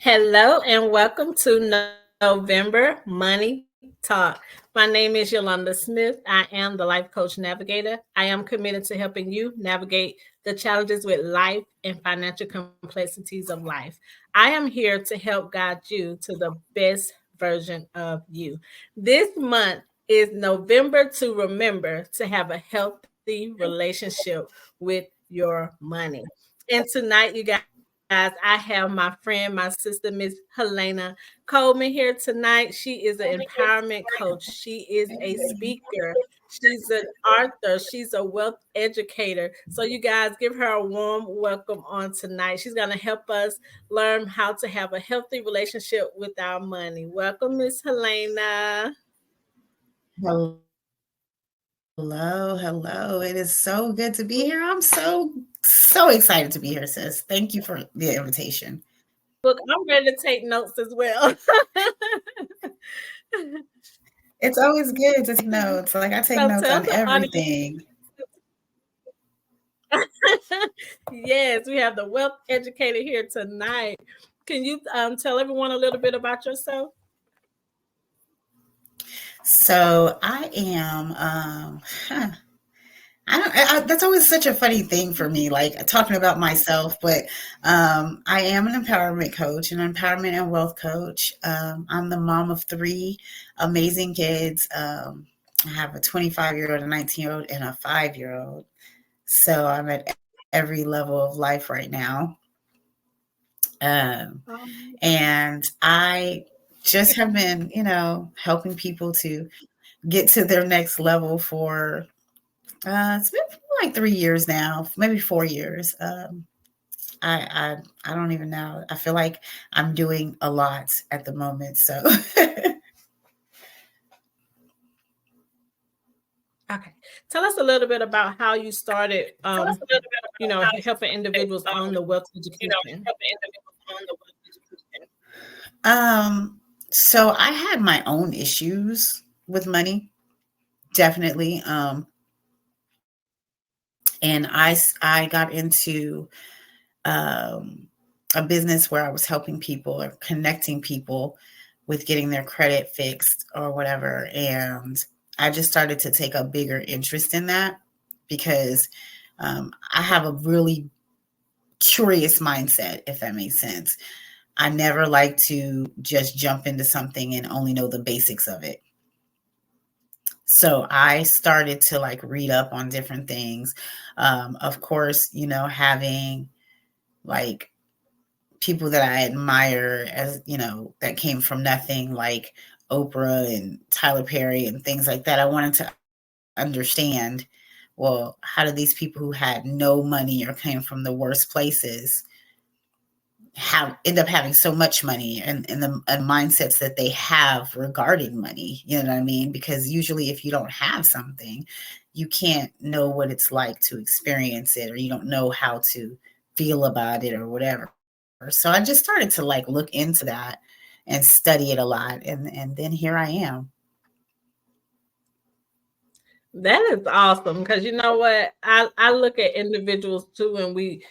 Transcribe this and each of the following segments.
Hello and welcome to November Money Talk. My name is Yolanda Smith. I am the Life Coach Navigator. I am committed to helping you navigate the challenges with life and financial complexities of life. I am here to help guide you to the best version of you. This month is November to remember to have a healthy relationship with your money. And tonight, you guys, I have my friend, my sister, Miss Heleana Coleman here tonight. She is an empowerment coach. She is a speaker. She's an author. She's a wealth educator. So you guys give her a warm welcome on tonight. She's going to help us learn how to have a healthy relationship with our money. Welcome, Miss Heleana. Hello. It is so good to be here. I'm so excited to be here, sis. Thank you for the invitation. Look, I'm ready to take notes as well. It's always good to take notes. Like I take So notes tell on the audience. everything. Yes, we have the wealth educator here tonight. Can you tell everyone a little bit about yourself? So I am I don't that's always such a funny thing for me, like talking about myself, but I am an empowerment coach, an empowerment and wealth coach. I'm the mom of three amazing kids. I have a 25-year-old, a 19-year-old, and a 5-year-old. So I'm at every level of life right now. Um, Um, and I just have been, helping people to get to their next level for it's been like 3 years now, maybe 4 years. I don't even know. I feel like I'm doing a lot at the moment. So okay. Tell us a little bit about how you started, helping individuals on the wealth education. so I had my own issues with money, definitely. And I got into a business where I was helping people or connecting people with getting their credit fixed or whatever. And I just started to take a bigger interest in that because I have a really curious mindset, if that makes sense. I never like to just jump into something and only know the basics of it. So I started to like read up on different things. Of course, having like people that I admire as, that came from nothing, like Oprah and Tyler Perry and things like that. I wanted to understand, well, how do these people who had no money or came from the worst places end up having so much money and the and mindsets that they have regarding money, you know what I mean? Because usually if you don't have something, you can't know what it's like to experience it, or you don't know how to feel about it or whatever. So I just started to like look into that and study it a lot, and then here I am. That is awesome because you know what? I look at individuals too, and we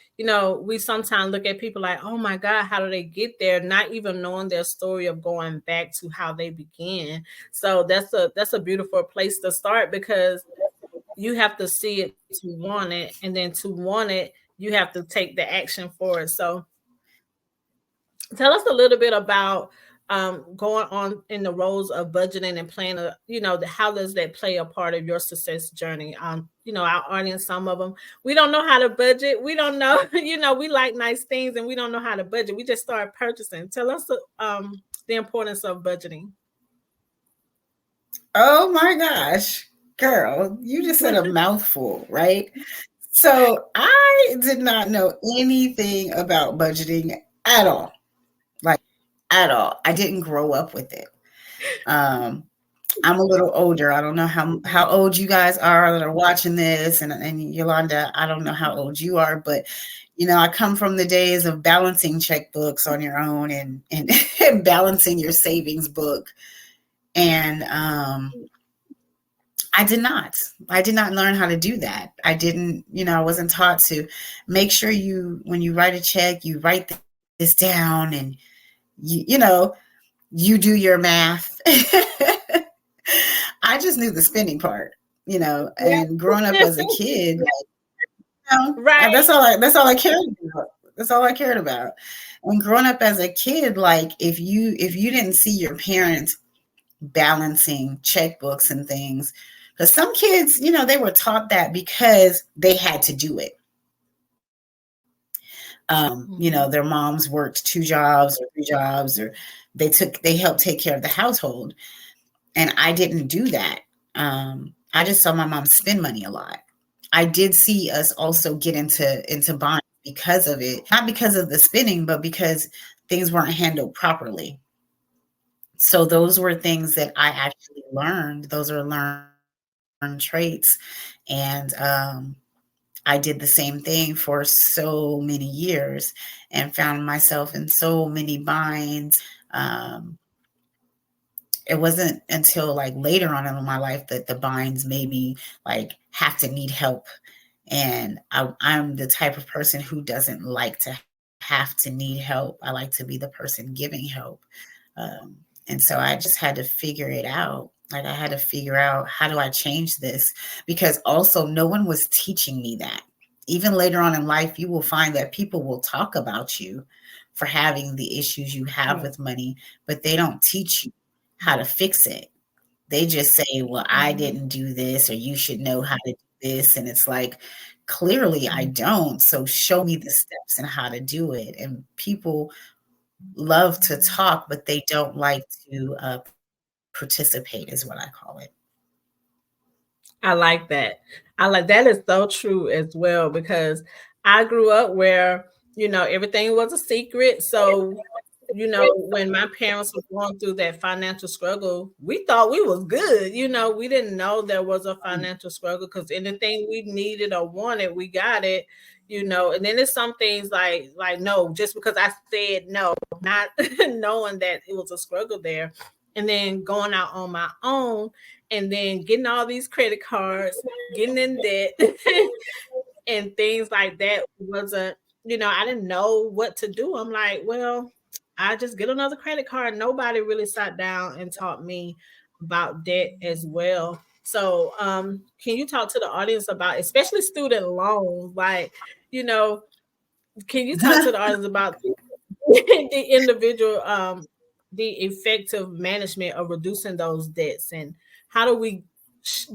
sometimes look at people like, oh my God, how do they get there? Not even knowing their story of going back to how they began. So that's a beautiful place to start because you have to see it to want it, and then to want it, you have to take the action for it. So tell us a little bit about going on in the roles of budgeting and planning. How does that play a part of your success journey? Our audience, some of them, we don't know how to budget. We don't know, we like nice things and we don't know how to budget. We just start purchasing. Tell us the importance of budgeting. Oh my gosh, girl, you just said a mouthful, right? So I did not know anything about budgeting at all. Like at all. I didn't grow up with it. Um, I'm a little older. I don't know how old you guys are that are watching this, and Yolanda, I don't know how old you are, but I come from the days of balancing checkbooks on your own and and balancing your savings book. And I did not. I did not learn how to do that. I didn't, I wasn't taught to make sure when you write a check, you write this down, and you you do your math. I just knew the spending part, Yeah. and growing up as a kid, Right. that's all I cared about. That's all I cared about. And growing up as a kid, like if you didn't see your parents balancing checkbooks and things, because some kids, they were taught that because they had to do it. Mhm. Their moms worked 2 jobs or 3 jobs, or they helped take care of the household. And I didn't do that. I just saw my mom spend money a lot. I did see us also get into bonds because of it, not because of the spending, but because things weren't handled properly. So those were things that I actually learned. Those are learned traits, and I did the same thing for so many years and found myself in so many binds. Um, it wasn't until like later on in my life that the binds made me like have to need help. And I'm the type of person who doesn't like to have to need help. I like to be the person giving help. And so I just had to figure it out. Like I had to figure out, how do I change this? Because also no one was teaching me that. Even later on in life, you will find that people will talk about you for having the issues you have Right. with money, but they don't teach you how to fix it. They just say, well, I Mhm. didn't do this, or you should know how to do this. And it's like, clearly I Mhm. don't. So show me the steps and how to do it. And people love to talk, but they don't like to participate, is what I call it. I like that. I like that is so true as well because I grew up where, everything was a secret. So, when my parents were going through that financial struggle, we thought we was good. We didn't know there was a financial struggle because anything we needed or wanted, we got it. And then there's some things like no, just because I said no, not knowing that it was a struggle there. And then going out on my own and then getting all these credit cards, getting in debt, and things like that wasn't, I didn't know what to do. I'm like, well, I just get another credit card. Nobody really sat down and taught me about debt as well. So, can you talk to the audience about, especially student loans? Like, you know, can you talk to the audience about the individual, the effective management of reducing those debts, and how do we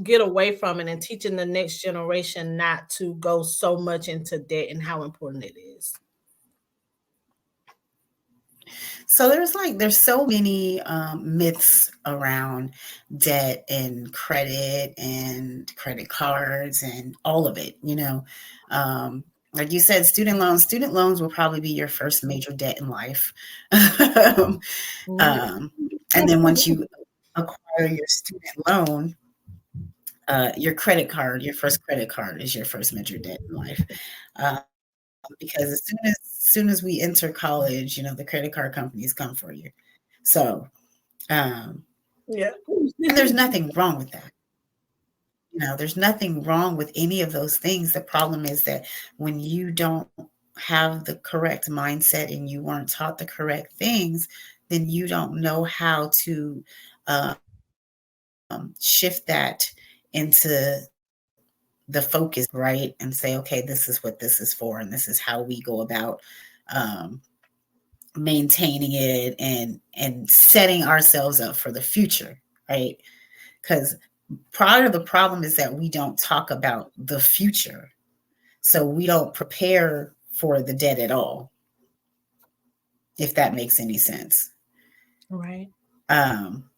get away from it and teaching the next generation not to go so much into debt and how important it is? So there's so many myths around debt and credit cards and all of it. Like you said, student loans will probably be your first major debt in life. um, Mhm. um, and then once you acquire your student loan, your first credit card is your first major debt in life. Because as soon as we enter college, the credit card companies come for you. So, um, Yeah. and there's nothing wrong with that. There's nothing wrong with any of those things. The problem is that when you don't have the correct mindset and you weren't taught the correct things, then you don't know how to shift that into the focus, right? And say, okay, this is what this is for, and this is how we go about um, maintaining it and setting ourselves up for the future, right? Because part of the problem is that we don't talk about the future, so we don't prepare for the debt at all, if that makes any sense. Right. um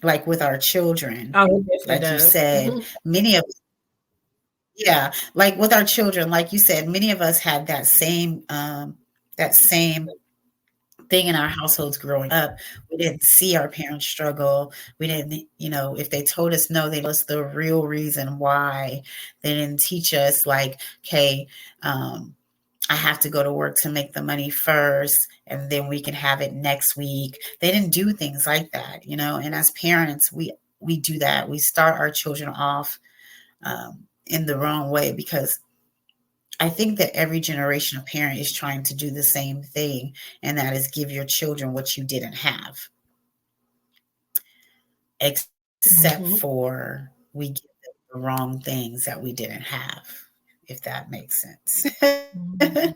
like with our children, Oh, it definitely like you does. said, Mhm. many of yeah, like with our children, like you said, many of us had that same thing in our households growing up. We didn't see our parents struggle. We didn't, if they told us no, they told us the real reason why. They didn't teach us like, okay, I have to go to work to make the money first, and then we can have it next week. They didn't do things like that. And as parents, we do that. We start our children off in the wrong way because I think that every generation of parent is trying to do the same thing, and that is give your children what you didn't have, except Mhm. for we give them the wrong things that we didn't have, if that makes sense. Mhm.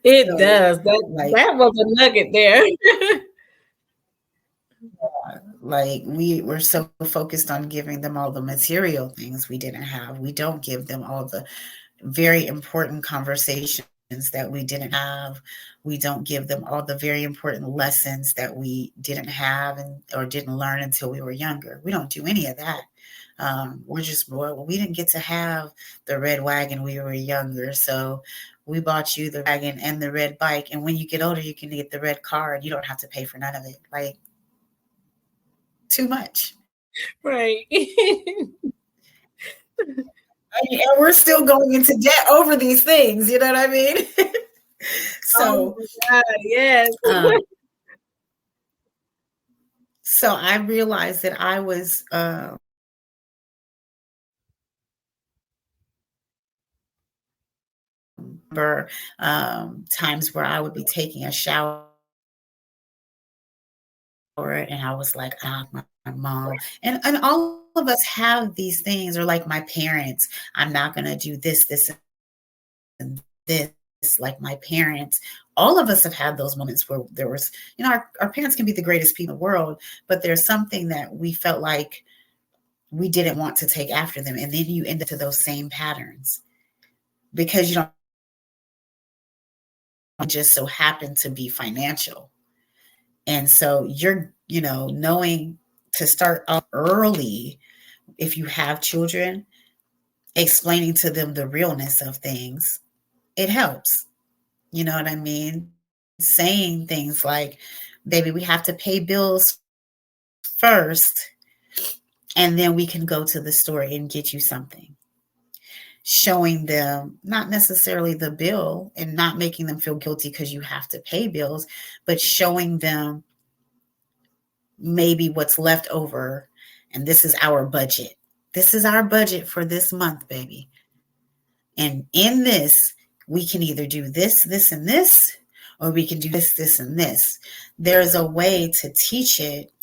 It So, does. like, That was a nugget there. we're so focused on giving them all the material things we didn't have. We don't give them all the very important conversations that we didn't have. We don't give them all the very important lessons that we didn't have and or didn't learn until we were younger. We don't do any of that. We're just, well, we didn't get to have the red wagon when we were younger, so we bought you the wagon and the red bike. And when you get older, you can get the red car and you don't have to pay for none of it. Like, too much. Right. And we're still going into debt over these things. You know what I mean? Oh so, my God, yes. um, so I realized that I was times where I would be taking a shower and I was like, my mom. And all of us have these things, or like my parents, I'm not gonna do this, this, and this like my parents. All of us have had those moments where there was, our parents can be the greatest people in the world, but there's something that we felt like we didn't want to take after them. And then you end up to those same patterns because you don't just so happen to be financial. And so you're, knowing to start off early if you have children, explaining to them the realness of things, it helps. You know what I mean? Saying things like, baby, we have to pay bills first, and then we can go to the store and get you something. Showing them not necessarily the bill and not making them feel guilty because you have to pay bills, but showing them maybe what's left over. And this is our budget. This is our budget for this month, baby. And in this, we can either do this, this, and this, or we can do this, this, and this. There's a way to teach it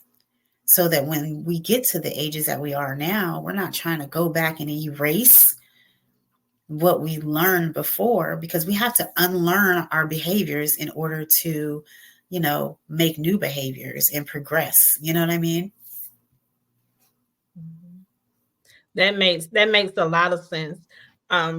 so that when we get to the ages that we are now, we're not trying to go back and erase what we learned before, because we have to unlearn our behaviors in order to, make new behaviors and progress. You know what I mean? Mhm. That makes a lot of sense.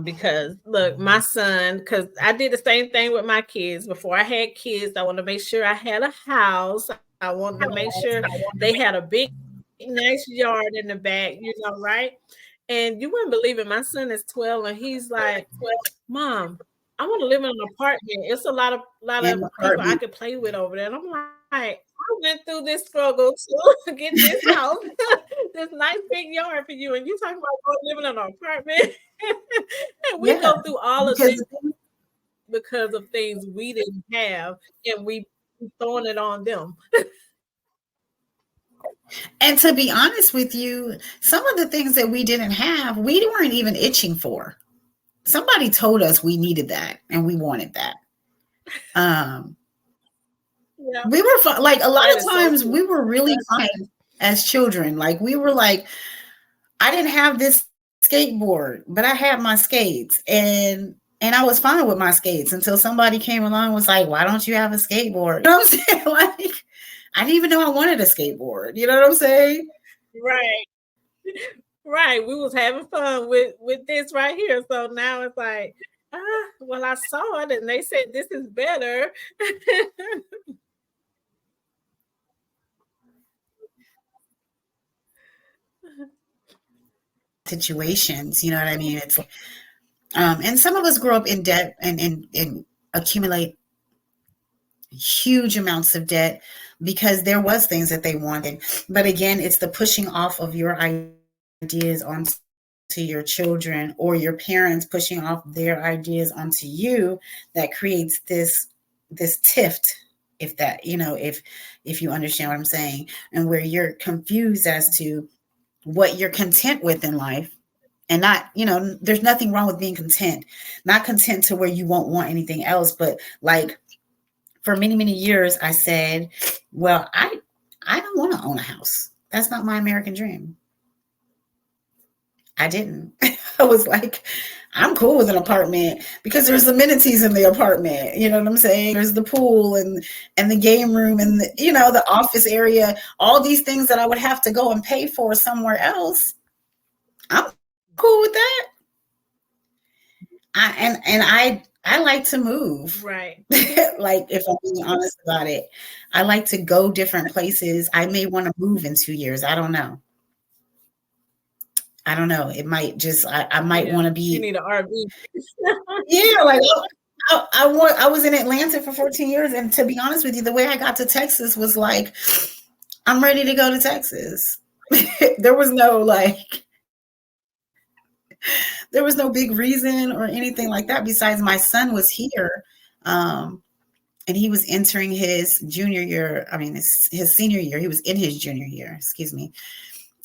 Because look, my son, because I did the same thing with my kids. Before I had kids, I wanted to make sure I had a house. I wanted to make sure they had a big, nice yard in the back, right? And you wouldn't believe it. My son is 12 and he's like, Mom, I want to live in an apartment. It's a lot of And people I apartment. could play with over there. And I'm like, I went through this struggle to get this house, this nice big yard for you, and you talking about going living in an apartment. And we Yeah, go through all of because this because of things we didn't have, and we throwing it on them. and to be honest with you, some of the things that we didn't have, we weren't even itching for. Somebody told us we needed that and we wanted that. Um, Yeah, we were like a lot that of is so times true. we were really fine as children. Like we were like, I didn't have this skateboard, but I had my skates, and I was fine with my skates until somebody came along and was like, "Why don't you have a skateboard?" You know what I'm saying? Like, I didn't even know I wanted a skateboard. You know what I'm saying? Right, right. We was having fun with this right here. So now it's like, well, I saw it and they said this is better. Situations, you know what I mean? It's and some of us grow up in debt and accumulate huge amounts of debt because there was things that they wanted. But again, it's the pushing off of your ideas onto your children, or your parents pushing off their ideas onto you, that creates this tift, if that, if you understand what I'm saying, and where you're confused as to what you're content with in life and not, there's nothing wrong with being content, not content to where you won't want anything else. But like for many, many years, I said, well, I don't want to own a house. That's not my American dream. I didn't. I was like, I'm cool with an apartment because there's amenities in the apartment. You know what I'm saying? There's the pool and the game room and the office area, all these things that I would have to go and pay for somewhere else. I'm cool with that. I like to move. Right. Like if I'm being honest about it, I like to go different places. I may want to move in 2 years. I don't know. I don't know. It might just I might Yeah. want to You be. need an RV. Yeah, like I was in Atlanta for 14 years, and to be honest with you, the way I got to Texas was like, I'm ready to go to Texas. There was no there was no big reason or anything like that. Besides, my son was here, um, and he was entering his junior year. I mean, his senior year. He was in his junior year. Excuse me,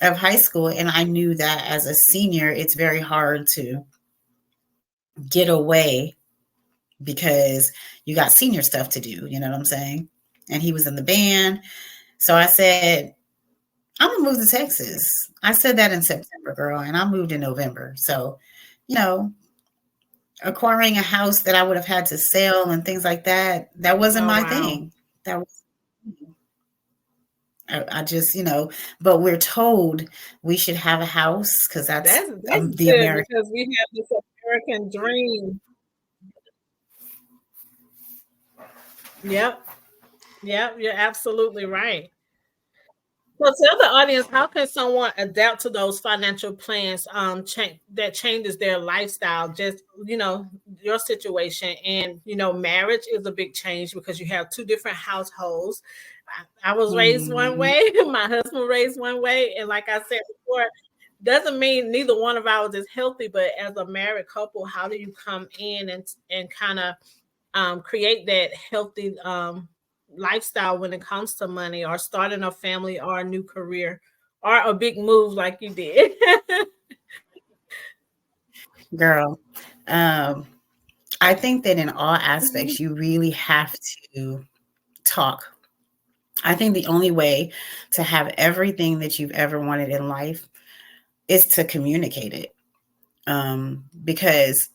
of high school, and I knew that as a senior, it's very hard to get away because you got senior stuff to do. You know what I'm saying? And he was in the band. So I said, I'm going to move to Texas. I said that in September, girl, and I moved in November. So, you know, acquiring a house that I would have had to sell and things like that, that wasn't Oh my wow. thing. That was, I just, but we're told we should have a house because that's That's the good American. because we have this American dream. Yep. Yep. You're absolutely right. So tell the audience, how can someone adapt to those financial plans that changes their lifestyle? Just your situation, and marriage is a big change because you have two different households. I was raised one Mhm. way, my husband raised one way, and like I said before, doesn't mean neither one of ours is healthy. But as a married couple, how do you come in and kind of create that healthy lifestyle when it comes to money or starting a family or a new career or a big move like you did? Girl, um, I think that in all aspects, you really have to talk. I think the only way to have everything that you've ever wanted in life is to communicate it. Because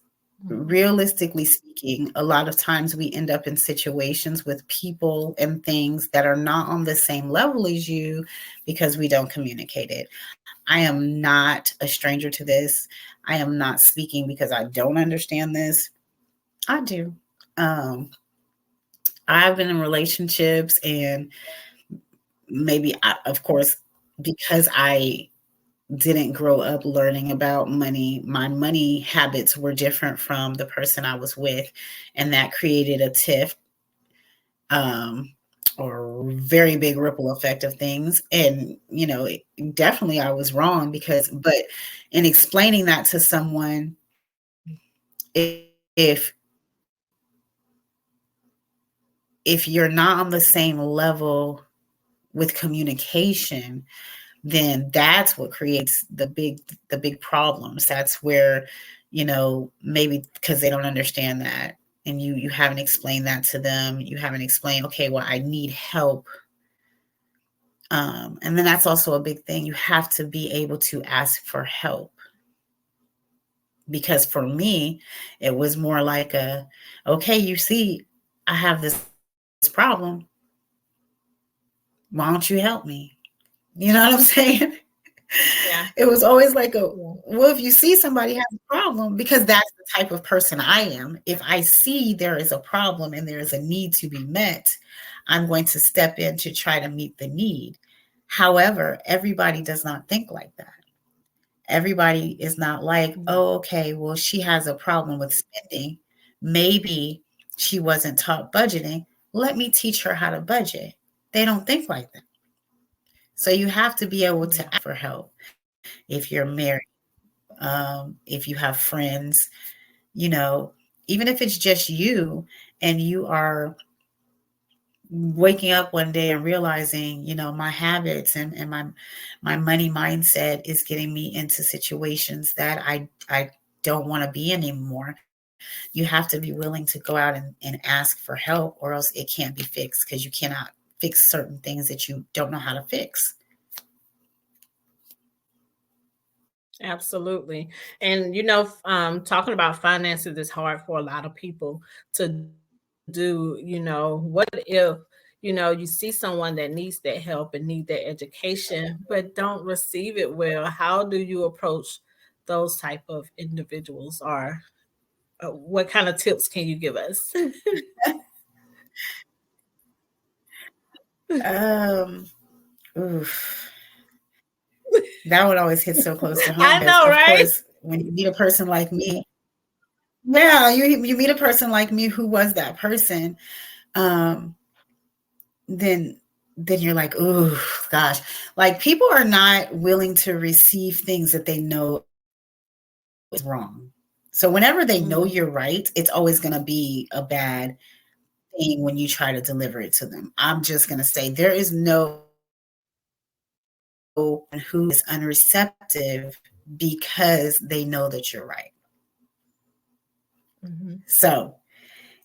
realistically speaking, a lot of times we end up in situations with people and things that are not on the same level as you because we don't communicate it. I am not a stranger to this. I am not speaking because I don't understand this. I do. Um, I've been in relationships, and of course, because I didn't grow up learning about money, my money habits were different from the person I was with, and that created a tiff, um, or very big ripple effect of things. And definitely I was wrong but in explaining that to someone, if if you're not on the same level with communication, then that's what creates the big problems. That's where, maybe because they don't understand that, and you haven't explained that to them. You haven't explained, okay, well, I need help. And then that's also a big thing. You have to be able to ask for help, because for me, it was more like okay, you see, I have this problem. Why don't you help me? You know what I'm saying? Yeah. It was always like Yeah. well, if you see somebody has a problem, because that's the type of person I am. If I see there is a problem and there is a need to be met, I'm going to step in to try to meet the need. However, everybody does not think like that. Everybody is not like, Mhm. oh, okay, well, she has a problem with spending. Maybe she wasn't taught budgeting. Let me teach her how to budget. They don't think like that. So you have to be able Yeah. to ask for help if you're married, if you have friends, you know, even if it's just you and you are, waking up one day and realizing, my habits and my money mindset is getting me into situations that I don't want to be in anymore. You have to be willing to go out and ask for help, or else it can't be fixed, because you cannot fix certain things that you don't know how to fix. Absolutely. And talking about finances is hard for a lot of people to do. What if, you see someone that needs that help and need that education, but don't receive it well? How do you approach those type of individuals, or what kind of tips can you give us? Um, oof. That would always hit so close to home, I because know, of right? course, when you meet a person like me, yeah, you meet a person like me who was that person, um, then you're like, oh gosh, like, people are not willing to receive things that they know is wrong. So whenever they know you're right, it's always going to be a bad thing when you try to deliver it to them. I'm just going to say there is no person who is unreceptive because they know that you're right. Hmm. So,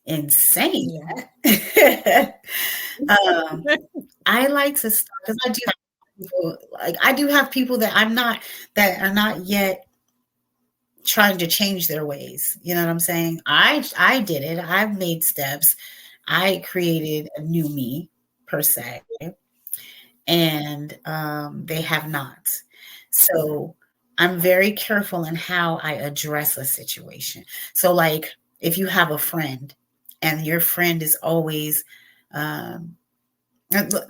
in saying Yeah. that, um, I like to start, because I do have people that are not yet trying to change their ways. You know what I'm saying? I did it. I've made steps. I created a new me, per se, and they have not. So I'm very careful in how I address a situation. So, like, if you have a friend and your friend is always, um,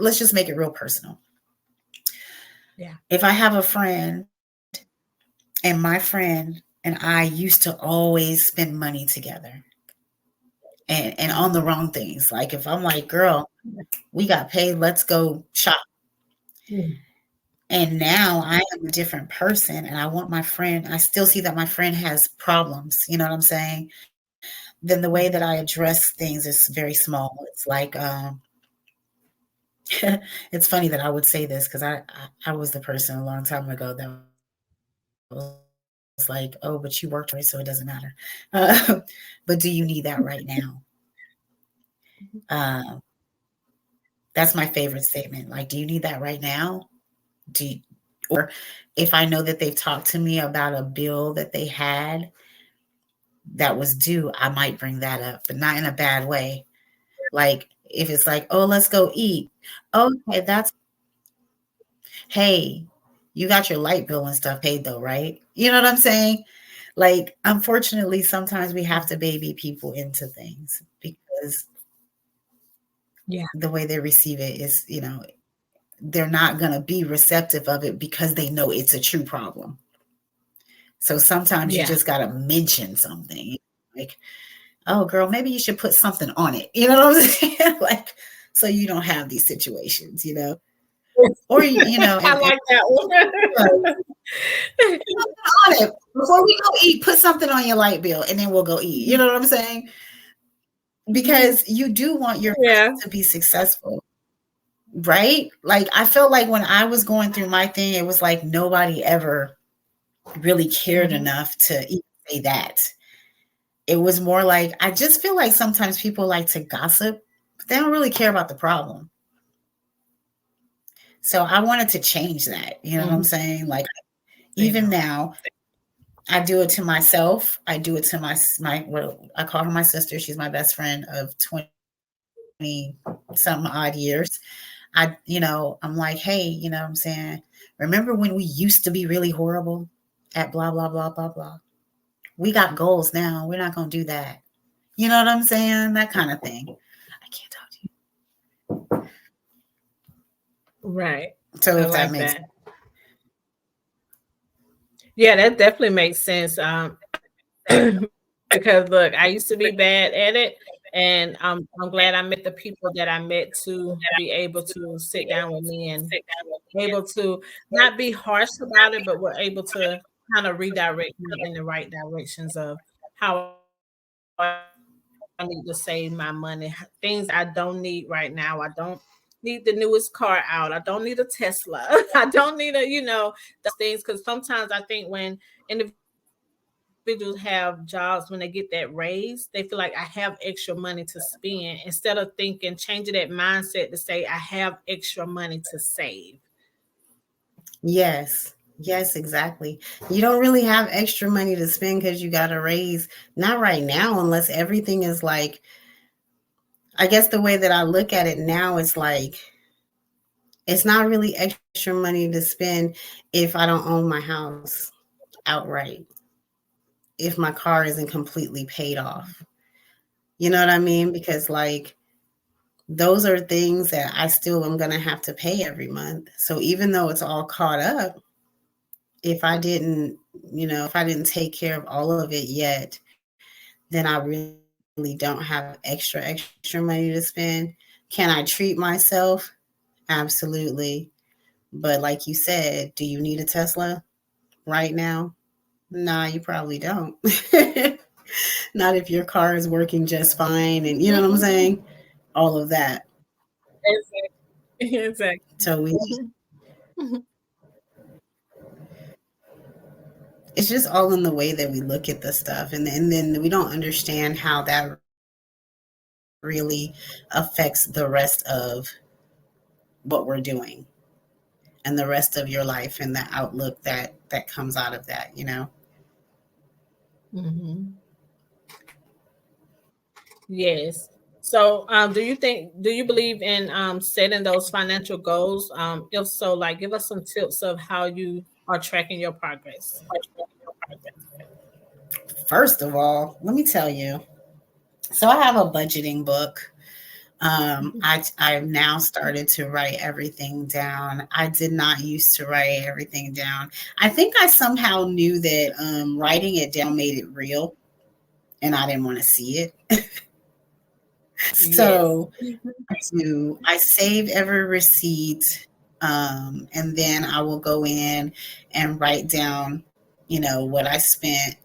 let's just make it real personal. Yeah. If I have a friend and my friend and I used to always spend money together, and on the Hmm. wrong things, like if I'm like, girl, we got paid, let's go shop. And now I am a different person, and I want my friend, I still see that my friend has problems, you know what I'm saying? Then the way that I Hmm. address things is very small. It's like, it's funny that I would say this, because I was the person a long time ago that was like, oh, but you worked hard, so it doesn't matter. But do you need that right now? Um, that's my favorite statement. Like, do you need that right now? Do you, or if I know that they've talked to me about a bill that they had that was due, I might bring that up, but not in a bad way. Like, if it's like, oh, let's go eat. Okay, that's, hey, you got your light bill and stuff paid though, right? You know what I'm saying? Like, unfortunately, sometimes we have to baby people into things, because Yeah. the way they receive it is, they're not going to be receptive of it because they know it's a true problem. So sometimes you Yeah. just got to mention something, like, oh, girl, maybe you should put something on it. You know what I'm saying? Like, so you don't have these situations. Or, I like that right, one. on it. Before we go eat, put something on your light bill, and then we'll go eat. You know what I'm saying? Because you do want your Yeah. friends to be successful, right? Like, I felt like when I was going through my thing, it was like nobody ever really cared Mhm. enough to even say that. It was more like, I just feel like sometimes people like to gossip, but they don't really care about the problem. So I wanted to change that. You know what I'm Mhm. saying? Like, You even know. now, I do it to myself. I do it to my what I call her my sister. She's my best friend of 20 some odd years. I'm like, hey, what I'm saying, remember when we used to be really horrible at blah blah blah blah blah? We got goals now. We're not gonna do that. You know what I'm saying? That kind of thing. I can't talk to Right. you. So I if that like makes that. Yeah, that definitely makes sense. Because look, I used to be bad at it, and I'm glad I met the people that I met to be able to sit down with me and able to not be harsh about it, but we're able to kind of redirect me in the right directions of how I can move forward. I need to save my money. Things I don't need right now. I don't need the newest car out. I don't need a Tesla. I don't need a, those things. Because sometimes I think when individuals have jobs, when they get that raise, they feel like I have extra money to spend instead of thinking, changing that mindset to say I have extra money to save. Yes. Yes, exactly. You don't really have extra money to spend because you got a raise. Not right now, unless everything is like, I guess the way that I look at it now is like, it's not really extra money to spend if I don't own my house outright, if my car isn't completely paid off. You know what I mean? Because, like, those are things that I still am going to have to pay every month. So even though it's all caught up, if I didn't, if I didn't take care of all of it yet, then I really don't have extra money to spend. Can I treat myself? Absolutely. But like you said, do you need a Tesla right now? Nah, you probably don't. Not if your car is working just fine and you know what I'm saying? All of that. Exactly. So we it's just all in the way that we look at the stuff and then we don't understand how that really affects the rest of what we're doing and the rest of your life and the outlook that comes out of that. Hmm. Yes. So, do you believe in setting those financial goals? If so, like, give us some tips of how you are tracking your progress. First of all, let me tell you. So I have a budgeting book. I've now started to write everything down. I did not used to write everything down. I think I somehow knew that writing it down made it real, and I didn't want to see it. Yes. So I save every receipt, and then I will go in and write down, what I spent,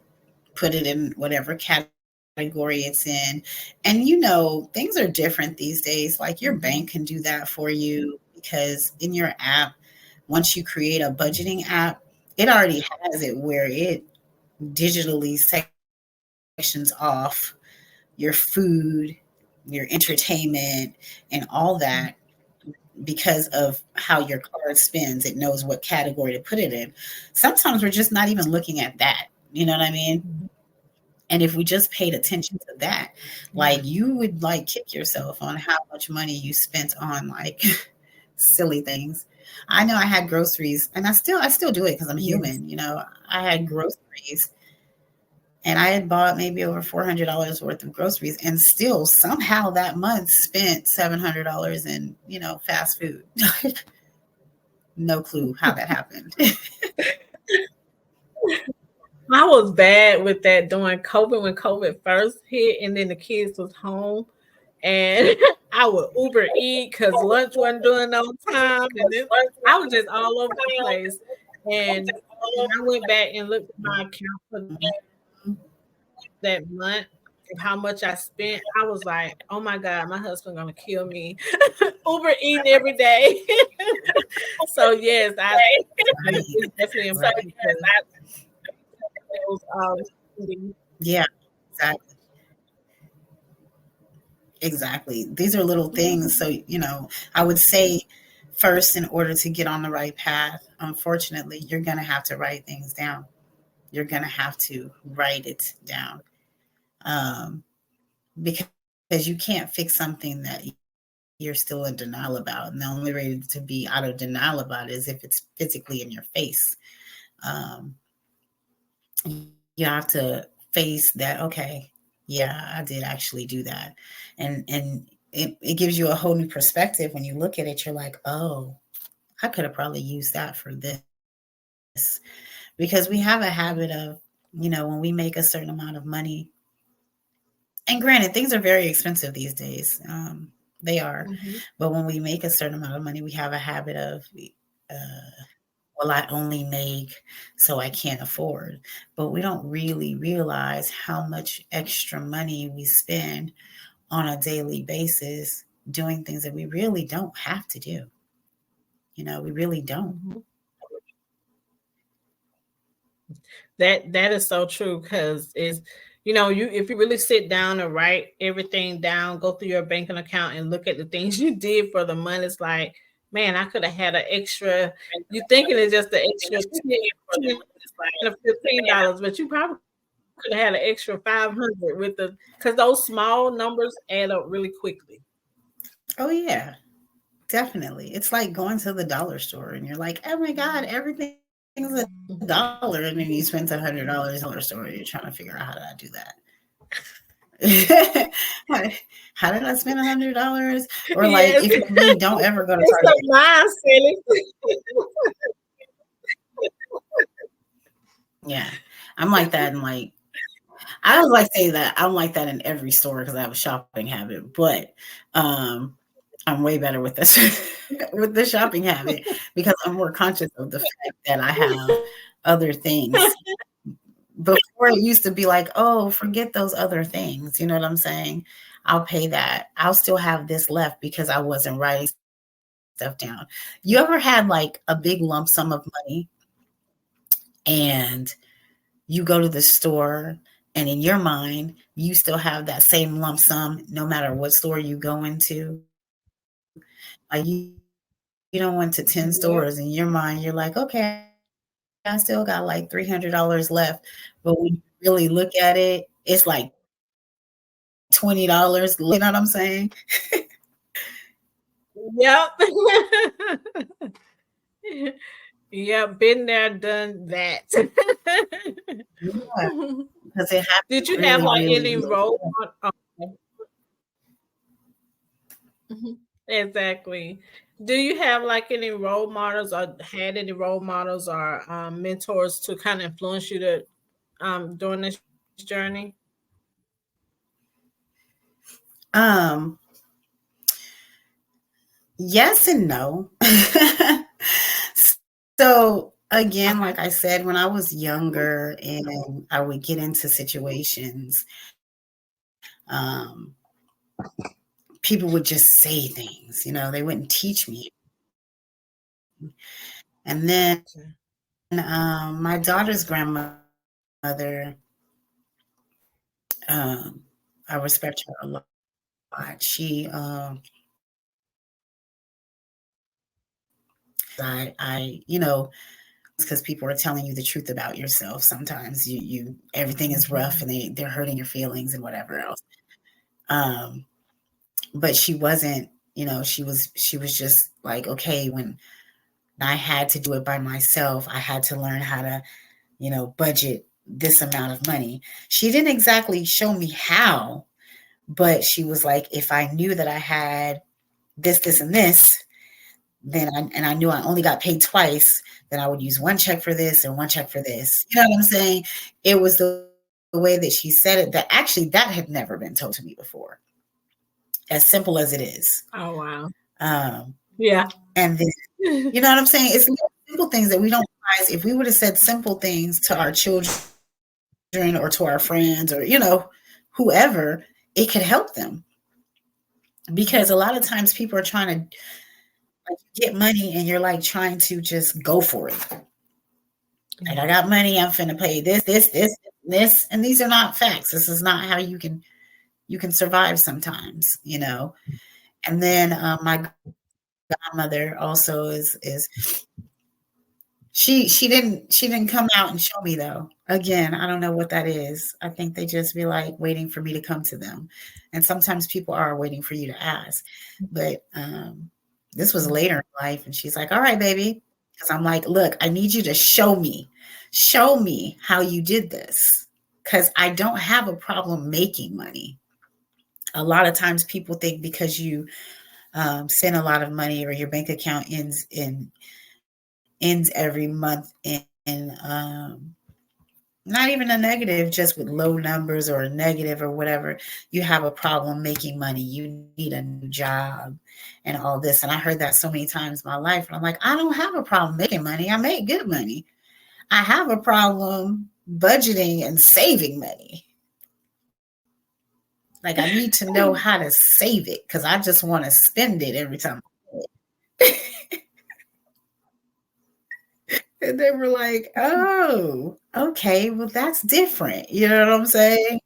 put it in whatever category it's in. And things are different these days. Like your bank can Mhm. do that for you because in your app, once you create a budgeting app, it already has it where it digitally sections off your food, your entertainment, and all that because of how your card spends. It knows what category to put it in. Sometimes we're just not even looking at that. You know what I mean? Mhm. And if we just paid attention to that, like Yeah. you would like kick yourself on how much money you spent on like silly things. I know I had groceries and I still do it because I'm Yes. human. I had groceries and I had bought maybe over $400 worth of groceries and still somehow that month spent $700 in, fast food. No clue how that happened. I was bad with that during COVID when COVID first hit, and then the kids was home, and I would Uber eat because lunch wasn't doing no time, and then I was just all over the place. And when I went back and looked at my account for that month of how much I spent, I was like, "Oh my god, my husband gonna kill me." Uber eating every day. So yes, it's definitely Right. important to those spending. Yeah, exactly. Exactly. These are little things. So, I would say first, in order to get on the right path, unfortunately, you're going to have to write things down. You're going to have to write it down because you can't fix something that you're still in denial about. And the only way to be out of denial about it is if it's physically in your face. Um, you have to face that, okay, yeah, I did actually do that. And it gives you a whole new perspective. When you look at it, you're like, oh, I could have probably used that for this. Because we have a habit of, when we make a certain amount of money, and granted, things are very expensive these days. They are. Mhm. But when we make a certain amount of money, we have a habit of well, I only make so I can't afford. But we don't really realize how much extra money we spend on a daily basis doing things that we really don't have to do. We really don't. Mhm. That is so true because it's you if you really sit down and write everything down, go through your banking account and look at the things you did for the money. It's like, man, I could have had an extra. You thinking it's just an extra 10 or $15, but you probably could have had an extra 500 with the because those small numbers add up really quickly. Oh, yeah, definitely. It's like going to the dollar store and you're like, oh my God, everything's $1. And then you spend $100 in the dollar store. You're trying to figure out how did I do that? How did I spend $100? Or like if Yes, you really don't ever go to it's Target. a mindset. Yeah. I'm like that in like I always like to say that I'm like that in every store because I have a shopping habit, but um I'm way better with this with the shopping habit because I'm more conscious of the fact that I have other things. Before it used to be like, "Oh, forget those other things." You know what I'm saying? I'll pay that. I'll still have this left because I wasn't writing stuff down. You ever had like a big lump sum of money and you go to the store and in your mind, you still have that same lump sum no matter what store you go into? Like you don't went to 10 stores in your mind, you're like, "Okay, I still got like $300 left." But when you really look at it, it's like $20 left. You know what I'm saying? Yep. Yep, been there, done that. Yeah, because it Did happens you have really, like really, any really role fast. Mhm. Exactly. Do you have like any role models or had any role models or mentors to kind of influence you to during this journey? Um, yes and no. So again, Okay. like I said, when I was younger and I would get into situations, um, people would just say things, they wouldn't teach me. And then my daughter's grandmother, um, I respect her a lot. Because people are telling you the truth about yourself. Sometimes everything is rough and they're hurting your feelings and whatever else. Um, but she wasn't, she was just like, okay, when I had to do it by myself, I had to learn how to, budget this amount of money. She didn't exactly show me how, but she was like, if I knew that I had this, and this, and I knew I only got paid twice, then I would use one check for this and one check for this. You know what I'm saying? It was the way that she said it that actually that had never been told to me before, as simple as it is. Oh wow. Um, Yeah. and then, you know what I'm saying? It's little simple things that we don't realize. If we would have said simple things to our children or to our friends or, whoever, it could help them. Because a lot of times people are trying to like get money and you're like trying to just go for it. Like I Yeah. got money, I'm finna pay this, this, and these are not facts. This is not how you can survive sometimes, And then my godmother also is she didn't come out and show me though. Again, I don't know what that is. I think they just be like waiting for me to come to them. And sometimes people are waiting for you to ask. But this was later in life and she's like, "All right, baby." Cuz I'm like, "Look, I need you to show me. Show me how you did this." Cuz I don't have a problem making money. A lot of times people think because you send a lot of money or your bank account ends every month in not even a negative, just with low numbers or a negative or whatever. You have a problem making money. You need a new job and all this. And I heard that so many times in my life. And I'm like, I don't have a problem making money. I make good money. I have a problem budgeting and saving money. Like, I need to know how to save it because I just want to spend it every time. And they were like, oh, okay, well, that's different. You know what I'm saying?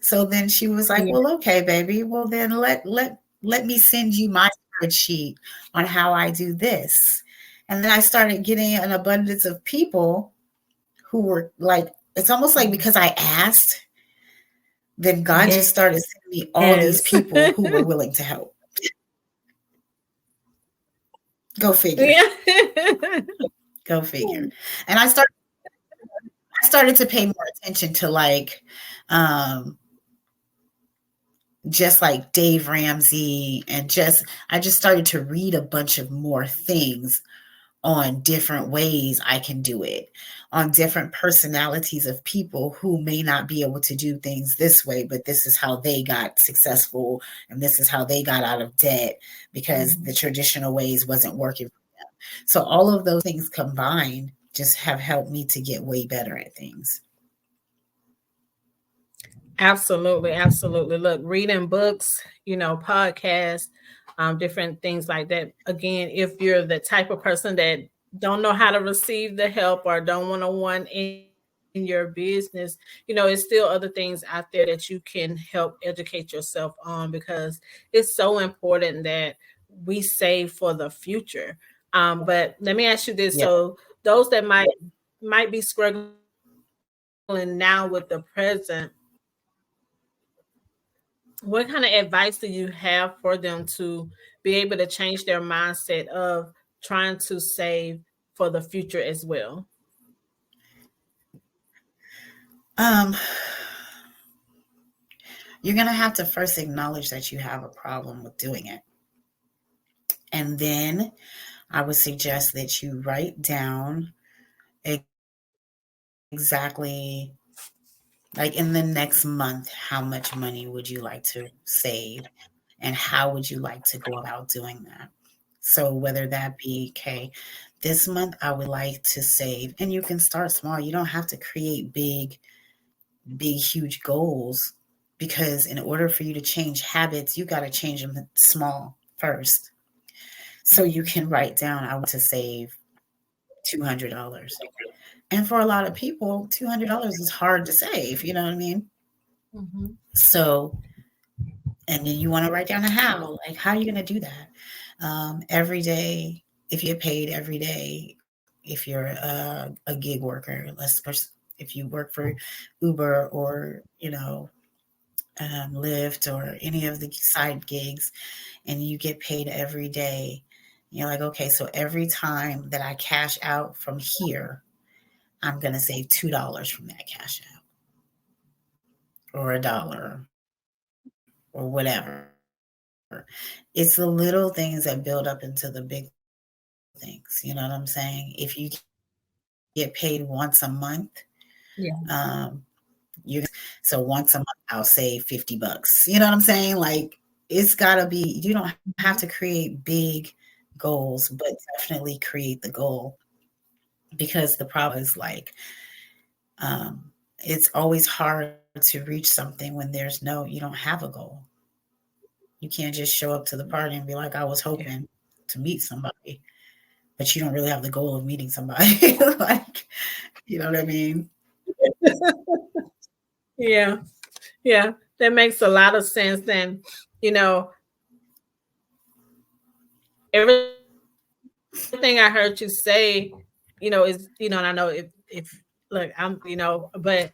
So then she was like, Yeah. well, okay, baby. Well, then let me send you my spreadsheet on how I do this. And then I started getting an abundance of people who were like, it's almost like because I asked, then God just started sending me all these Yes. people who were willing to help. Go figure. Yeah. Go figure. And I started to pay more attention to like um just like Dave Ramsey and just I just started to read a bunch of more things on different ways I can do it, on different personalities of people who may not be able to do things this way, but this is how they got successful and this is how they got out of debt because the Mhm. traditional ways wasn't working. So all of those things combined just have helped me to get way better at things. Absolutely, absolutely. Look, reading books, podcasts, different things like that. Again, if you're the type of person that don't know how to receive the help or don't want to one in your business, it's still other things out there that you can help educate yourself on because it's so important that we save for the future. But let me ask you this: Yeah. so those that might be struggling now with the present, what kind of advice do you have for them to be able to change their mindset of trying to save for the future as well? Um, you're going to have to first acknowledge that you have a problem with doing it. And then I would suggest that you write down exactly, like in the next month, how much money would you like to save and how would you like to go about doing that? So, whether that be, okay, this month I would like to save, and you can start small. You don't have to create big, huge goals because in order for you to change habits, you got to change them small first. So, you Mhm. can write down, I want to save $200. And for a lot of people, $200 is hard to save, you know what I mean? Mhm. So, and then you want to write down a how, like how are you going to do that? Every day, if you get paid every day, if you're a gig worker, if you work for Uber or, Lyft or any of the side gigs, and you get paid every day, you're like, okay, so every time that I cash out from here, I'm going to save $2 from that cash out or a dollar or whatever. It's the little things that build up into the big things. You know what I'm saying? If you get paid once a month, you're gonna Yeah. so once a month I'll save $50. You know what I'm saying? Like it's gotta be you don't have to create big goals, but definitely create the goal because the problem is like it's always hard to reach something when you don't have a goal. You can't just show up to the party and be like, I was Yeah. hoping to meet somebody, but you don't really have the goal of meeting somebody. Like, you know what I mean? Yeah. Yeah. That makes a lot of sense. And, you know, everything I heard you say, is, and I know if look, but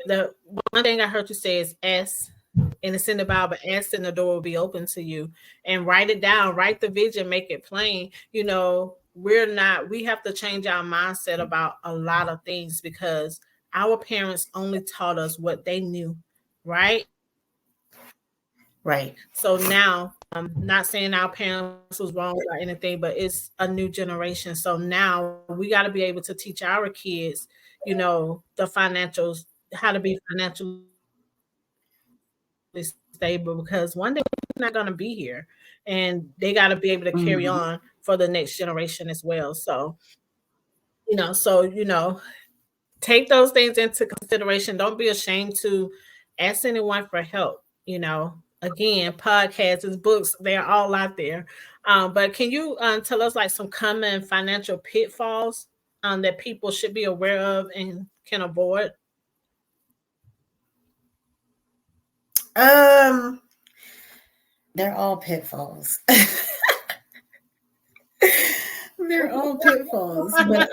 the one thing I heard you say is ask, and it's in the Bible, ask and the door will be open to you. And write it down, write the vision, make it plain. We have to change our mindset about a lot of things because our parents only taught us what they knew, right? Right. So now, not saying our parents was wrong or anything, but it's a new generation. So now we got to be able to teach our kids, the financials, how to be financially stable, because one day they're not going to be here, and they got to be able to carry on for the next generation as Mhm. well. Take those things into consideration. Don't be ashamed to ask anyone for help. Again, podcasts, books, they're all out there. But can you tell us like some common financial pitfalls that people should be aware of and can avoid? Um, they're all pitfalls. They're all pitfalls, but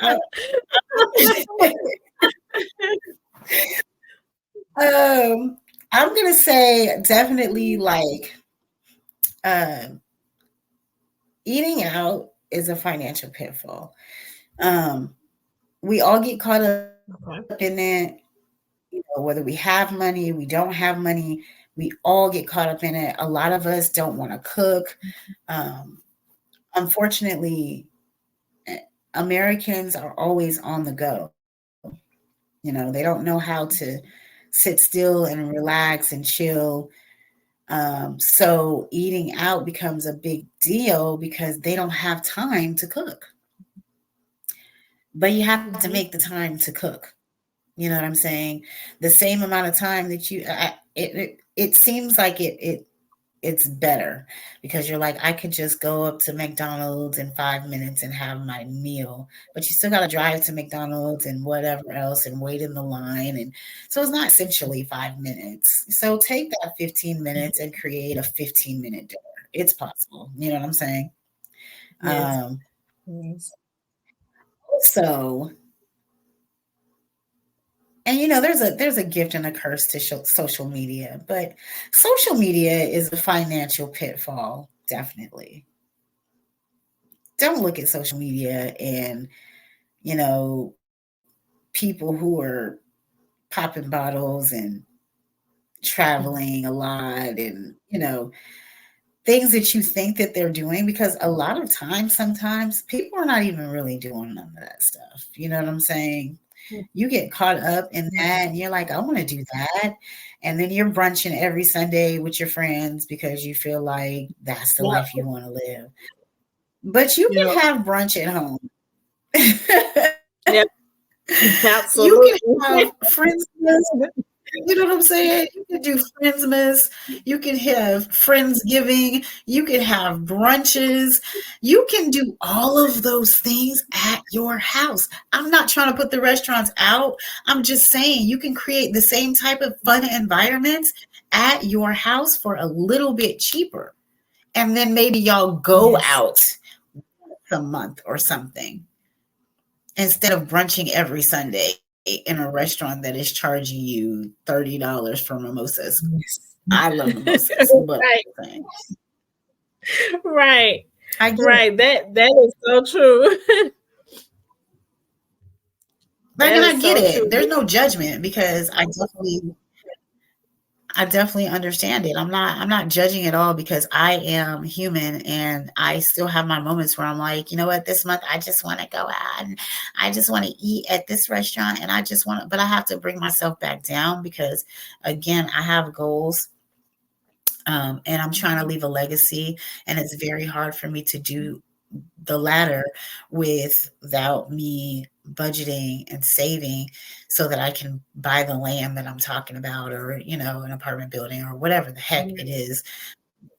I'm gonna say definitely like um, eating out is a financial pitfall. Um, we all get caught up in Okay. it, whether we have money, we don't have money, we all get caught up in it. A lot of us don't want to cook. Um, Unfortunately, eh, Americans are always on the go. They don't know how to sit still and relax and chill. So eating out becomes a big deal because they don't have time to cook. But you have to make the Hmm. time to cook. You know what I'm saying? The same amount of time that it seems like it's better because you're like, I could just go up to McDonald's in 5 minutes and have my meal, but you still got to drive to McDonald's and whatever else and wait in the line. And so it's not essentially 5 minutes. So take that 15 minutes and create a 15-minute dinner. It's possible. You know what I'm saying? Yes. Um, Yes. so, and there's a gift and a curse to social media, but social media is a financial pitfall, definitely. Don't look at social media and people who are popping bottles and traveling a lot and things that you think that they're doing, because a lot of times sometimes people are not even really doing none of that stuff. You know what I'm saying? You get caught up in that and you're like, I want to do that. And then you're brunching every Sunday with your friends because you feel like that's the Yep. life you want to live. But you Yep. can have brunch at home. Yep. You can Absolutely. have Friendsmas. You know what I'm saying? You can do Friendsmas. You can have Friendsgiving. You can have brunches. You can do all of those things at your house. I'm not trying to put the restaurants out. I'm just saying you can create the same type of fun environments at your house for a little bit cheaper. And then maybe y'all go Yes. out some month or something instead of brunching every Sunday in a restaurant that is charging you $30 for mimosas. Yes. I love mimosas, but Right. I'm saying, Right. I get it. Right. That is so true. Like, That and is I get so it. true. There's no judgment because I definitely understand it. I'm not judging at all because I am human and I still have my moments where I'm like, you know what, this month I just want to go out and I just want to eat at this restaurant and I just want to, but I have to bring myself back down because again, I have goals. And I'm trying to Mhm. leave a legacy, and it's very hard for me to do the latter without me budgeting and saving so that I can buy the land that I'm talking about, or an apartment building or whatever the heck it Yes. is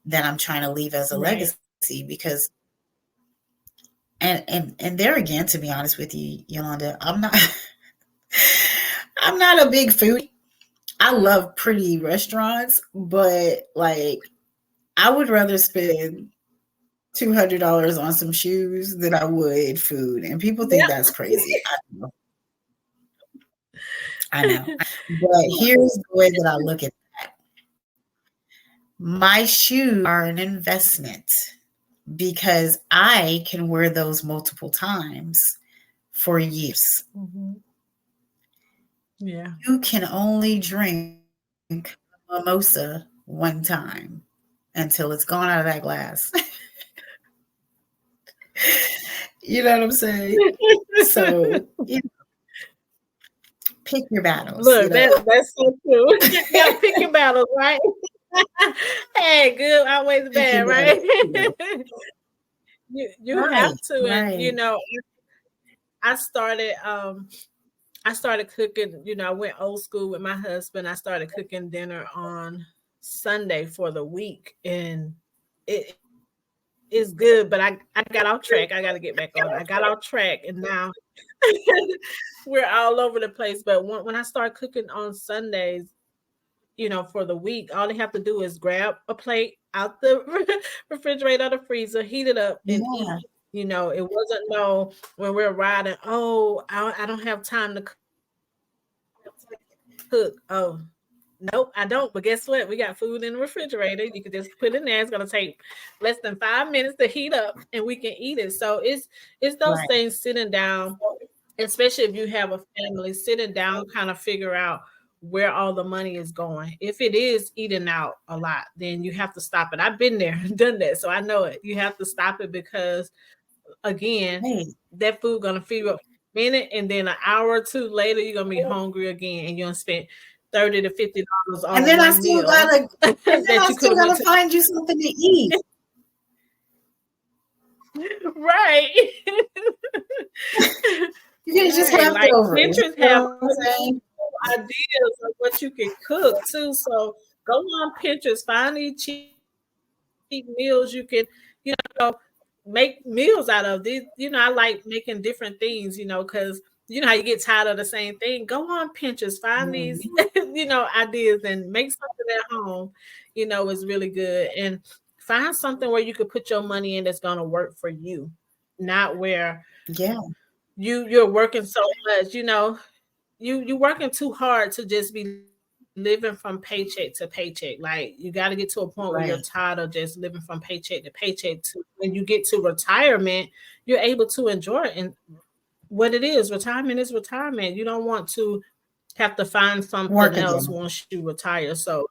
that I'm trying to leave as a Right. legacy. Because and there again, to be honest with you, Yolanda, I'm not a big foodie. I love pretty restaurants, but like I would rather spend $200 on some shoes than I would food, and people think Yep. that's crazy. I know. But here's the way that I look at that. My shoes are an investment because I can wear those multiple times for years. Mhm. Yeah. You can only drink a mimosa one time until it's gone out of that glass. You know what I'm saying? So, pick your battles, Look, that's so true. You gotta pick your battles, right? Hey, good outweighs pick your bad, battles. right? You Right, have to, and right. I started I started cooking, I went old school with my husband. I started cooking dinner on Sunday for the week, and it's good, but I got off track. I got to get back on. I got off track, and now we're all over the place. But when I start cooking on Sundays, for the week, all they have to do is grab a plate out the refrigerator or the freezer, heat it up, and Yeah, eat. It wasn't no when we're riding. Oh, I don't have time to cook. Oh, nope, I don't. But guess what? We got food in the refrigerator. You can just put it in there. It's gonna take less than 5 minutes to heat up, and we can eat it. So it's those right. things, sitting down, especially if you have a family, sitting down, kind of figure out where all the money is going. If it is eating out a lot, then you have to stop it. I've been there, done that, so I know it. You have to stop it because, again, Right. that food gonna feed you up in a minute, and then an hour or two later, you're gonna be hungry again, and you're gonna spend $30 to $50 And on then I one still meal gotta and then that I you could still have went gotta to. find you something to eat. Right. You can just Right. have Like leftovers. Pinterest You know have what I'm saying? ideas of what you can cook too. So go on Pinterest, find these cheap meals you can, make meals out of. These, I like making different things, because how you get tired of the same thing. Go on Pinterest, find these, Mhm. ideas, and make something at home, is really good. And find something where you could put your money in that's gonna work for you, not where Yeah, you're working so much, you working too hard to just be living from paycheck to paycheck. Like, you got to get to a point where you're tired of right. just living from paycheck to paycheck. To when you get to retirement, you're able to enjoy it. And what it is, retirement is retirement. You don't want to have to find something Work else again. once you retire. So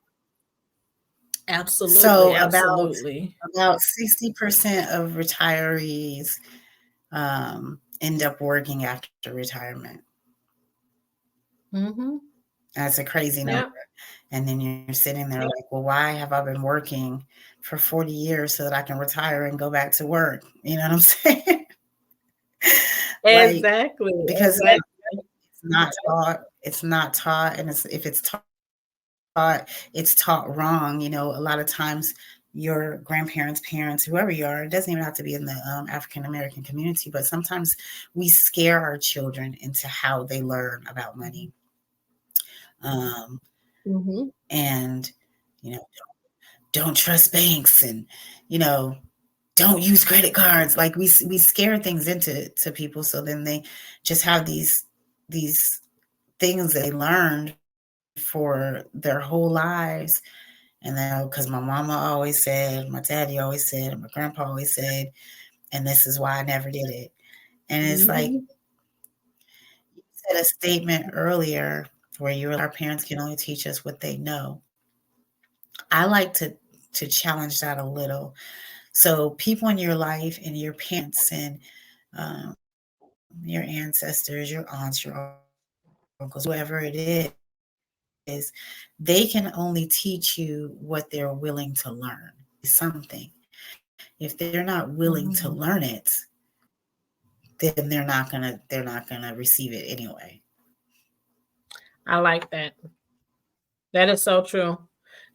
absolutely, So about absolutely. 60% of retirees end up working after retirement. Mm-hmm. That's a crazy number. Yeah, And then you're sitting there like, well, why have I been working for 40 years so that I can retire and go back to work? You know what I'm saying? Like, exactly, because exactly. it's not taught. It's not taught, and if it's taught, it's taught wrong. A lot of times, your grandparents, parents, whoever you are, it doesn't even have to be in the African American community, but sometimes we scare our children into how they learn about money, um, Mm-hmm. and you know, don't trust banks, and you know, don't use credit cards. Like we scare things into people, so then they just have these things that they learned for their whole lives. And then, because my mama always said, my daddy always said, and my grandpa always said, and this is why I never did it. And it's like, Mm-hmm. you said a statement earlier where you were like, our parents can only teach us what they know. I like to challenge that a little. So people in your life and your parents and your ancestors, your aunts, your uncles, whoever it is, they can only teach you what they're willing to learn. They can only tell you something. If they're not willing to learn it, Mm-hmm. then they're not gonna receive it anyway. I like that. That is so true.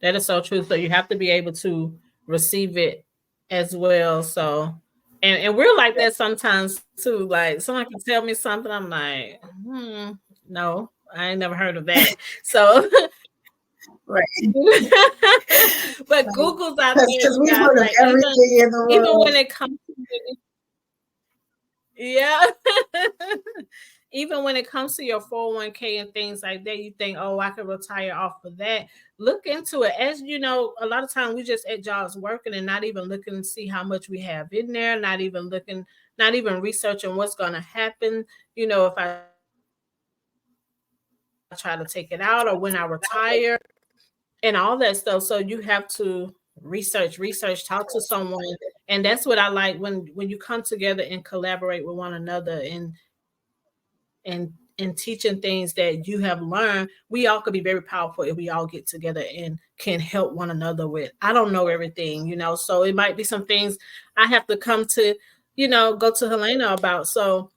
That is so true. So you have to be able to receive it as well. So, and we're like that sometimes too. Like, someone can tell me something, I'm like, no, I ain't never heard of that. So, Right. but Like, Google's out there, because you we've guys. heard of Like, everything in the even world. when it comes to, yeah. Even when it comes to your 401k and things like that, you think, oh, I could retire off of that. Look into it. As you know, a lot of times we just at jobs working and not even looking to see how much we have in there, not even looking, not even researching what's going to happen. If I try to take it out or when I retire and all that stuff. So you have to research, talk to someone. And that's what I like when you come together and collaborate with one another and and teaching things that you have learned, we all could be very powerful if we all get together and can help one another with. I don't know everything, so it might be some things I have to come to, go to Heleana about. So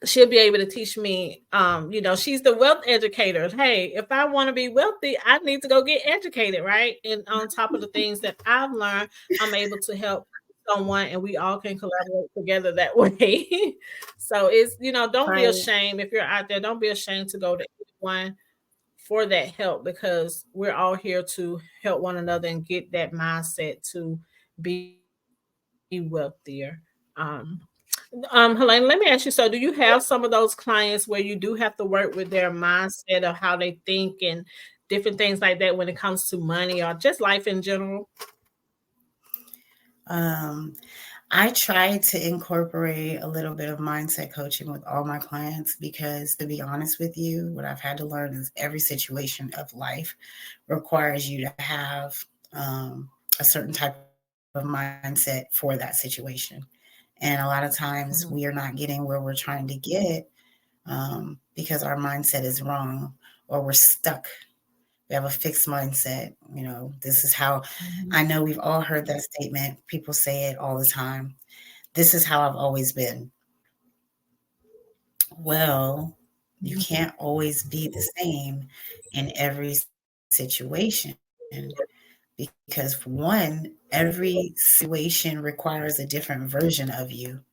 she'll be able to teach me. She's the wealth educator. Hey, if I want to be wealthy, I need to go get educated, right? And on top of the things that I've learned, I'm able to help someone, and we all can collaborate together that way. So it's, don't be Right. ashamed if you're out there. Don't be ashamed to go to anyone for that help, because we're all here to help one another and get that mindset to be wealthier. Helene, let me ask you. So, do you have some of those clients where you do have to work with their mindset of how they think and different things like that when it comes to money or just life in general? Um, I try to incorporate a little bit of mindset coaching with all my clients because, to be honest with you, what I've had to learn is every situation of life requires you to have a certain type of mindset for that situation. And a lot of times we are not Mhm. getting where we're trying to get because our mindset is wrong or we're stuck. We have a fixed mindset. This is how Mhm. I know we've all heard that statement. People say it all the time. This is how I've always been. Well, you Mhm. can't always be the same in every situation because, for one, every situation requires a different version of you.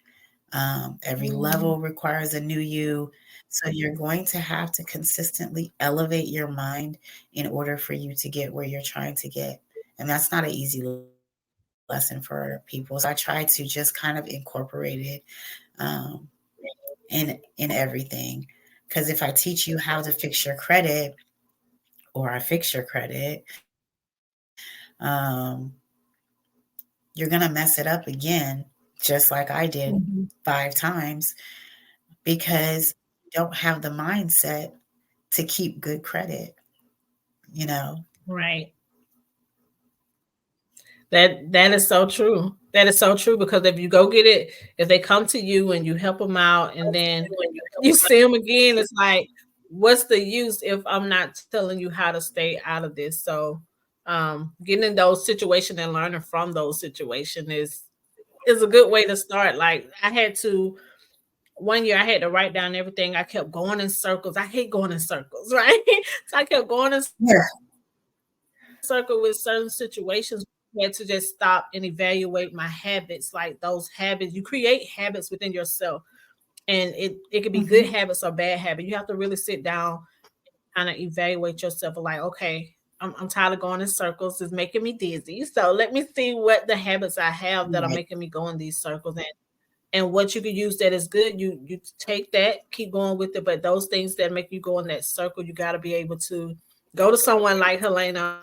Every level Mhm. requires a new you. So you're going to have to consistently elevate your mind in order for you to get where you're trying to get. And that's not an easy lesson for people. So I try to just kind of incorporate it um, in everything. Because if I teach you how to fix your credit, or I fix your credit, you're gonna mess it up again, just like I did Mhm. 5 times, because you don't have the mindset to keep good credit, you know? Right. That is so true. That is so true, because if you go get it, if they come to you and you help them out, and then you see them again, it's like, what's the use if I'm not telling you how to stay out of this? So, getting in those situations and learning from those situations is a good way to start. Like, I had to one year I had to write down everything. I kept going in circles. I hate going in circles, right? So I kept going in Yeah. circle with certain situations. I had to just stop and evaluate my habits, like those habits. You create habits within yourself, and it could be good habits or bad Mhm. habits. You have to really sit down, kind of evaluate yourself, like, okay, I'm tired of going in circles. It's making me dizzy. So let me see what the habits I have that are Right. making me go in these circles, and what you could use that is good. You take that, keep going with it. But those things that make you go in that circle, you got to be able to go to someone like Helena,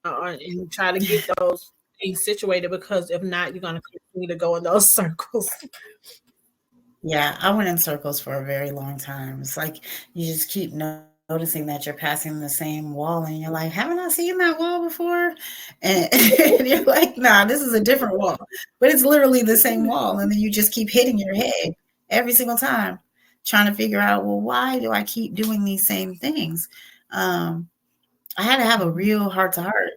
and try to get those things situated, because if not, you're going to continue to go in those circles. Yeah, I went in circles for a very long time. It's like you just keep noticing that you're passing the same wall, and you're like, haven't I seen that wall before? And, and you're like, nah, this is a different wall. But it's literally the same wall. And then you just keep hitting your head every single time, trying to figure out, well, why do I keep doing these same things? Um, I had to have a Mhm. real heart to heart.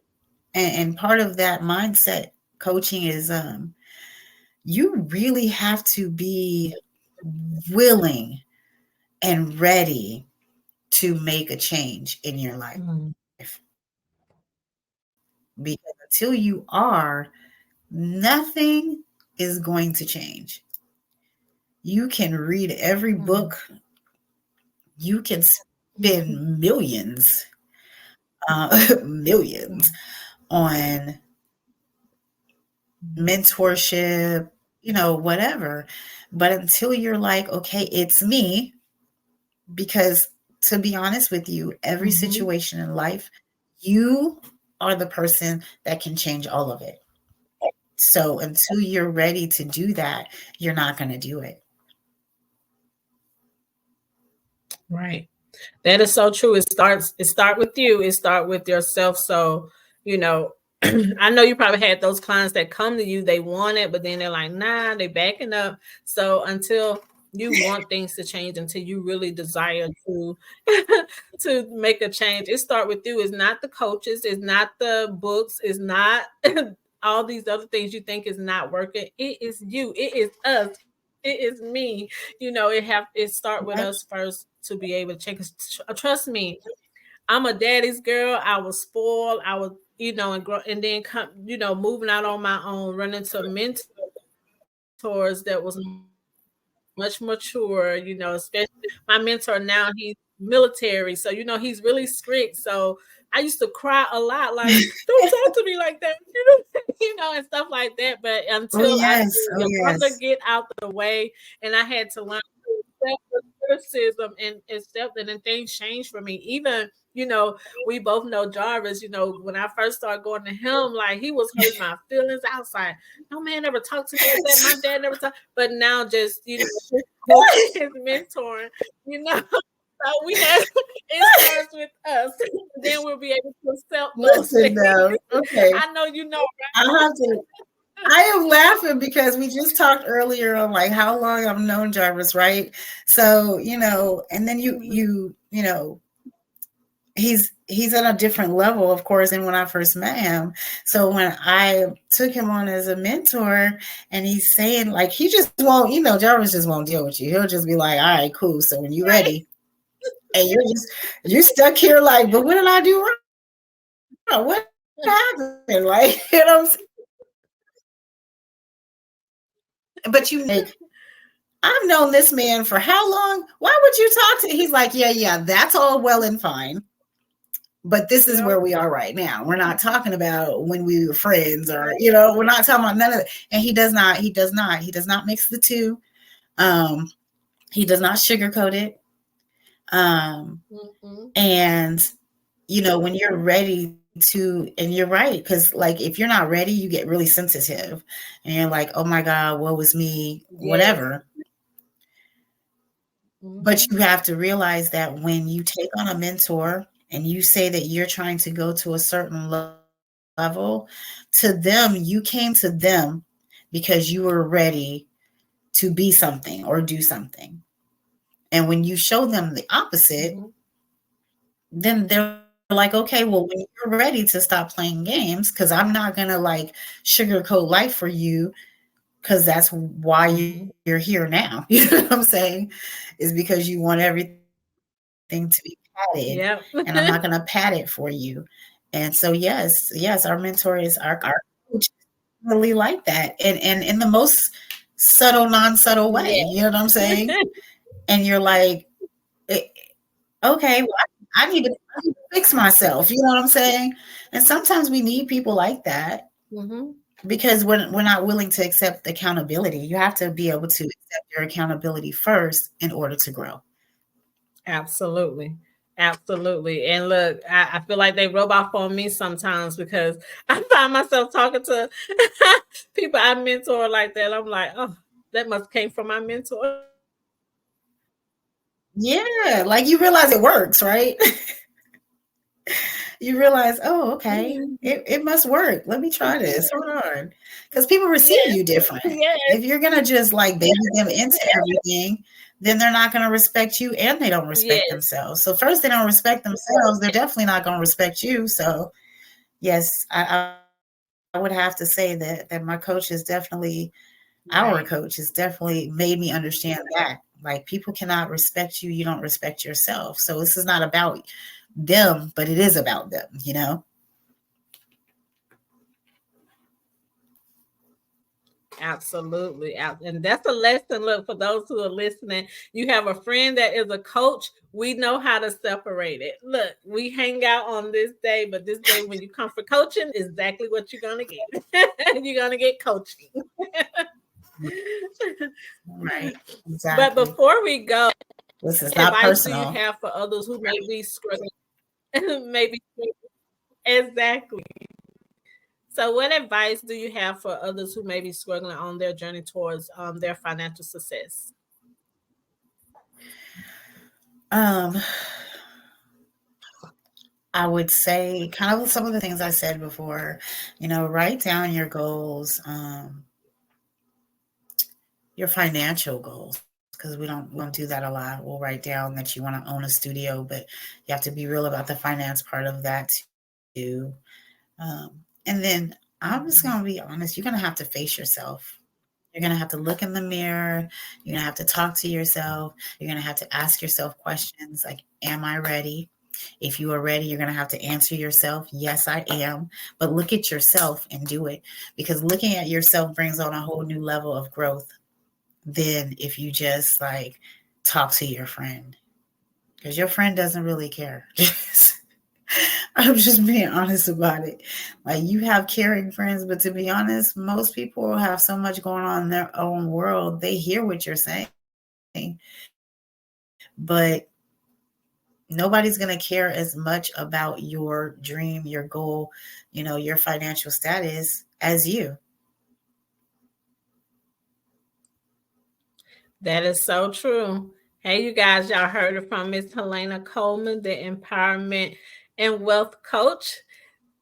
And part of that mindset coaching is you really have to be willing and ready to make a change in your life. Mhm. Because until you are, nothing is going to change. You can read every Mhm. book, you can Mhm. spend millions, millions Mhm. on mentorship, whatever. But until you're like, okay, it's me, because to be honest with you, every Mhm. situation in life, you are the person that can change all of it. So until you're ready to do that, you're not going to do it. Right. That is so true. It start with you. It start with yourself. So, you know, I know you probably had those clients that come to you, they want it, but then they're like, nah, they backing up. So until You want things to change until you really desire to to make a change. It start with you. It's not the coaches, it's not the books, it's not all these other things you think is not working. It is you. It is us. It is me. It start with us Right? first to be able to change. 'Cause trust me, I'm a daddy's girl. I was spoiled. I was, and then come, moving out on my own, running to mentors that was much mature. Especially my mentor now, he's military, so he's really strict. So I used to cry a lot, like, don't talk to me like that, and stuff like that. But until I Oh your yes, brother oh get out yes. the way, and I had to learn to accept the criticism and accept it, and things changed for me. Even we both know Jarvis. When I first started going to him, like he was hurting my feelings. I was like, no man ever talked to me like that. My dad never talked. But now his mentoring, you know. So we have it starts with us. Then we'll be able to accept those Listen things. now, I okay. know you know, I have to. I am laughing because we just talked earlier on like how long I've known Jarvis, right? So and then right? he's at a different level, of course, than when I first met him. So when I took him on as a mentor, and he's saying like he just won't, Jarvis just won't deal with you. He'll just be like, all right, cool. So when you're Right. ready, and you're stuck here like, but what did I do wrong? What happened? Like, but I've known this man for how long? Why would you talk to? He's like, yeah, that's all well and fine. But this is where Yep. we are right now. We're not talking about when we were friends, or we're not talking about none of it. And he does not mix the two. Um, he does not sugarcoat it. Um, Mm-hmm. and when you're ready to, and you're right, because like if you're not ready, you get really sensitive, and you're like, oh my God, woe is me, Yes. whatever. But Mm-hmm. you have to realize that when you take on a mentor and you say that you're trying to go to a certain level, to them, you came to them because you were ready to be something or do something. And when you show them the opposite, Mm-hmm. then they're like, okay, well, when you're ready to stop playing games, because I'm not going to like sugarcoat life for you, because that's why you're Mm-hmm. here now. You know what I'm saying? Is because you want everything to be padded, and I'm not going to Yep. pad it for you. And so yes, our mentor is our coach, really like that, and in the most subtle, non-subtle way. You know what I'm Yeah. saying? And you're like, "Eh, okay, well, I need to fix myself." You know what I'm saying? And sometimes we need people like that, Mm-hmm. because we're not willing to accept accountability. You have to be able to accept your accountability first in order to grow. Absolutely. Absolutely. And look, I feel like they rub off on me sometimes because I find myself talking to people I mentor like that. I'm like, oh, that must came from my mentor. Yeah, like you realize it works, right? You realize, oh, okay, it must work. Let me try this. Hold on. Because people receive Yes. you different. Yes. If you're going to just like baby them into everything, then they're not going to respect you, and they don't respect Yes. themselves. So, first, they don't respect themselves. They're definitely not going to respect you. So, yes, I would have to say that my coach is definitely, our coach has Right. definitely made me understand that. Like, people cannot respect you, you don't respect yourself. So, this is not about them, but it is about them, you know? Absolutely. And that's a lesson. Look, for those who are listening, you have a friend that is a coach. We know how to separate it. Look, we hang out on this day, but this day when you come for coaching, is exactly what you're going to get. You're going to get coaching. Right. But Exactly. before we go, This is not advice do you personal. have for others who may be struggling? Maybe exactly. So, what advice do you have for others who may be struggling on their journey towards their financial success? Um, I would say kind of some of the things I said before, write down your goals, your financial goals. because we don't do that a lot. We'll write down that you want to own a studio, but you have to be real about the finance part of that too. And then I'm just gonna be honest. You're gonna have to face yourself. You're gonna have to look in the mirror. You're gonna have to talk to yourself. You're gonna have to ask yourself questions like, "Am I ready?" If you are ready, you're going to have to answer yourself, "Yes, I am." But look at yourself and do it, because looking at yourself brings on a whole new level of growth than if you just like talk to your friend, because your friend doesn't really care. I'm just being honest about it. Like, you have caring friends, but to be honest, most people have so much going on in their own world. They hear what you're saying, but nobody's going to care as much about your dream, your goal, your financial status as you. That is so true. Hey, you guys, y'all heard it from Miss Heleana Coleman, the empowerment and wealth coach.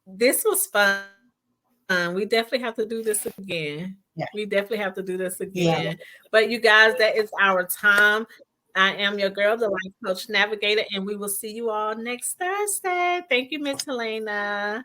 This was fun. We definitely have to do this again. We definitely have to Yeah. do this again. But you Yeah. guys, that is our time. I am your girl, the Life Coach Navigator, and we will see you all next Thursday. Thank you, Miss Helena.